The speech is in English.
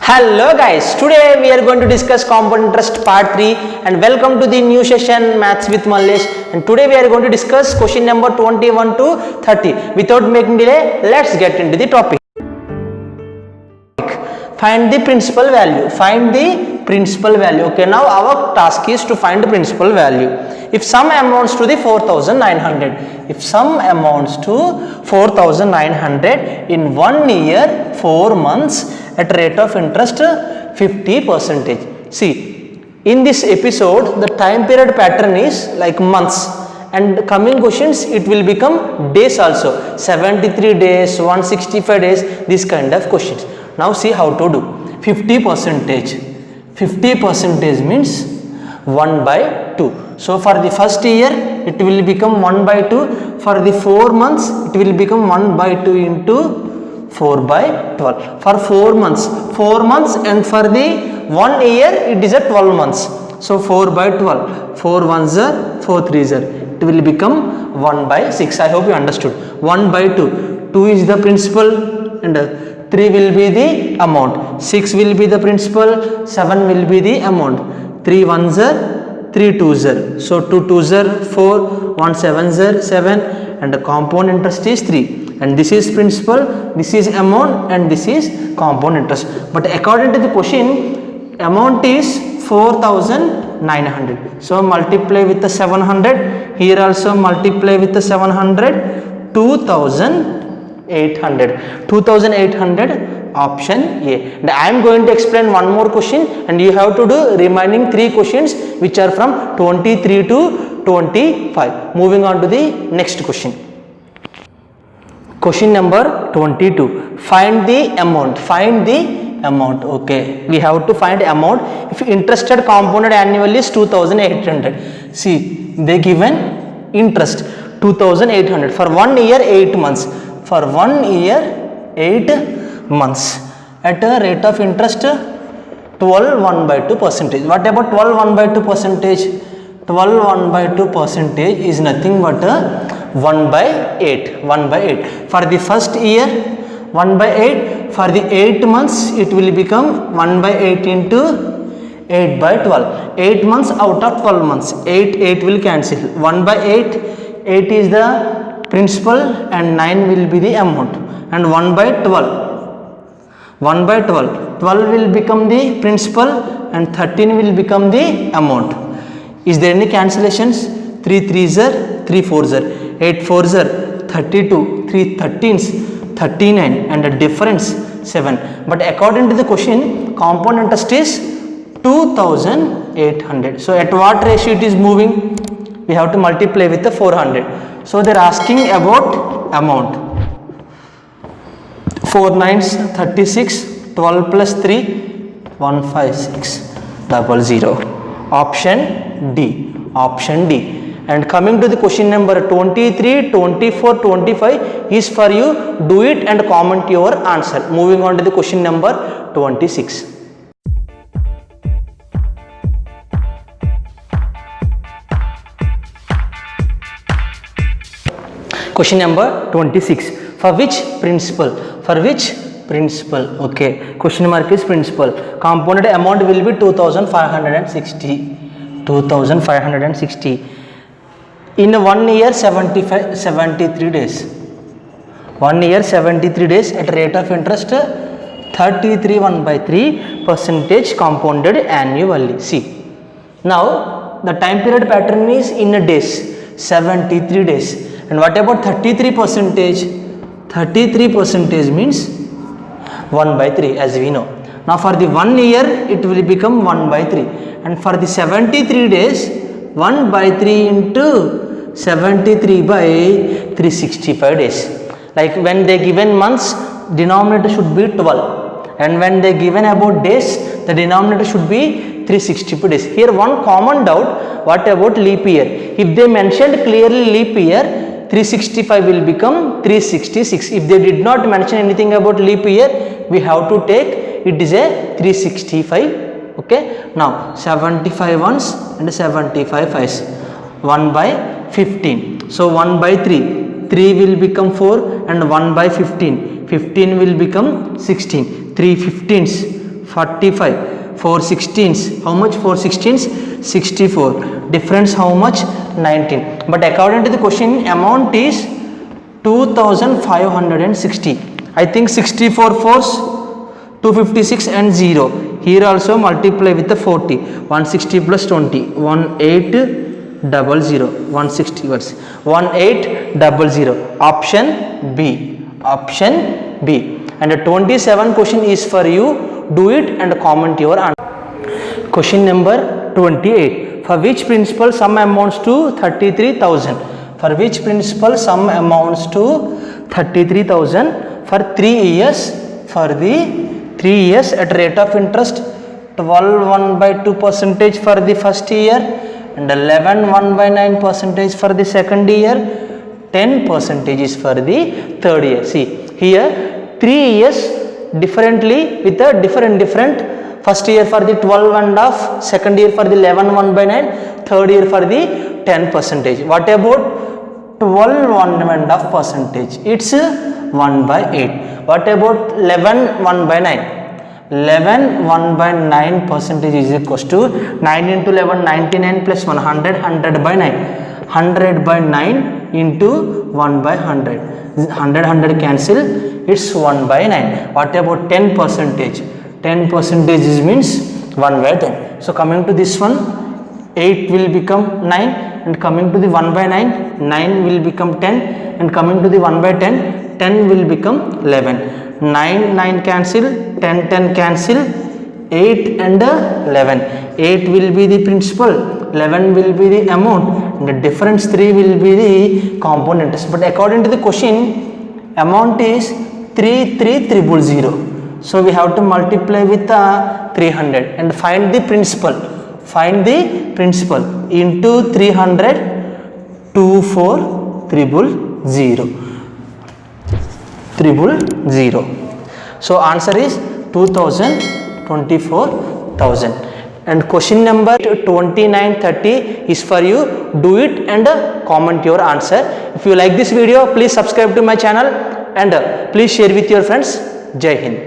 Hello guys, today we are going to discuss compound interest part 3 and welcome to the new session Maths with Mallesh, and today we are going to discuss question number 21 to 30. Without making delay, let's get into the topic. Find the principal value. Find the principal value. Okay, now our task is to find the principal value. If sum amounts to the 4,900, if sum amounts to 4,900 in 1 year 4 months at rate of interest 50%. See, in this episode the time period pattern is like months, and coming questions it will become days also, 73 days, 165 days, this kind of questions. Now see how to do. 50%. 50% means 1 by 2. So for the first year it will become 1 by 2. For the 4 months it will become 1 by 2 into 4 by 12. For 4 months, and for the 1 year it is at 12 months. So 4 by 12. 4 ones are 4 threes are. It will become 1 by 6. I hope you understood. 1 by 2. 2 is the principal and 3 will be the amount. 6 will be the principal. 7 will be the amount. 3 ones are 3 twos are. So 2 twos are 4. 1 sevens are 7, and the compound interest is 3. And this is principal, this is amount, and this is compound interest. But according to the question, amount is 4,900. So multiply with the 700. Here also multiply with the 700. 2,800. 2,800, option A. And I am going to explain one more question, and you have to do remaining 3 questions which are from 23 to 25. Moving on to the next question. Question number 22. Find the amount. Find the amount. Okay, we have to find amount. If interested compounded annually is 2,800. See, they given interest 2,800 for 1 year 8 months. For 1 year 8 months at a rate of interest 12 1 by 2 percentage. What about 12 1 by 2 percentage? 12 1 by 2 percentage is nothing but 1 by 8. 1 by 8. For the first year 1 by 8. For the 8 months it will become 1 by 8 into 8 by 12. 8 months out of 12 months. 8 will cancel. 1 by 8. 8 is the principal and 9 will be the amount. And 1 by 12. 1 by 12. 12 will become the principal and 13 will become the amount. Is there any cancellations? 3 3s are, 3 4s are, 8 4s are 32, 3 13s 39, and the difference 7. But according to the question, compound interest is 2,800. So at what ratio it is moving? We have to multiply with the 400. So they are asking about amount. 4 9s 36, 12 plus 3 156 00. Option D. Option D. And coming to the question number 23, 24, 25 is for you. Do it and comment your answer. Moving on to the question number 26. Question number 26. For which principal? For which principal? Okay. Question mark is principal. Compounded amount will be 2,560. 2,560. In 1 year 73 days. 1 year 73 days at rate of interest 33 1 by 3 percentage compounded annually. See, now the time period pattern is in a days, 73 days. And what about 33%? 33% means 1 by 3 as we know. Now for the 1 year it will become 1 by 3, and for the 73 days 1 by 3 into 73 by 365 days. Like when they given months, denominator should be 12, and when they given about days, the denominator should be 365 days. Here one common doubt, what about leap year? If they mentioned clearly leap year, 365 will become 366. If they did not mention anything about leap year, we have to take it is a 365. Okay, now 75 ones and 75 fives. 1 by 15. So 1 by 3. 3 will become 4 and 1 by 15. 15 will become 16. 3 15s 45, 4 16s, how much 4 16s, 64, difference how much, 19. But according to the question, amount is 2560. I think 64 fours, 256 and 0. Here also multiply with the 40. 160 plus 20, 1800, 160 words, 1800. Option B. Option B. And the 27 question is for you. Do it and comment your answer. Question number 28. For which principal sum amounts to 33,000? For which principal sum amounts to 33,000 for 3 years? For the 3 years at rate of interest 12.1/2 percentage for the first year and 11.1/9 percentage for the second year, 10 percentage is for the third year. See here 3 years differently with a different first year for the 12.5, second year for the 11.1/9, third year for the 10 percentage. What about 12.1/2 percentage? It's 1/8. What about 11.1/9? 11.1/9 percentage is equals to 9 into 11, 99 plus 100, 100/9. 100/9 into 1/100. 100 cancel, it's 1/9. What about 10 percentage? 10 percentage means 1/10. So coming to this one, 8 will become 9, and coming to the 1/9, 9 will become 10, and coming to the 1/10, 10 will become 11. 9 cancel, 10 cancel, 8 and 11. 8 will be the principal, 11 will be the amount, and the difference 3 will be the compound interest. But according to the question, amount is 33,000. So we have to multiply with 300 and find the principal. Find the principal into 300, 24,000. So answer is 24,000. And question number 29, 30 is for you. Do it and comment your answer. If you like this video, please subscribe to my channel and please share with your friends. Jai Hind.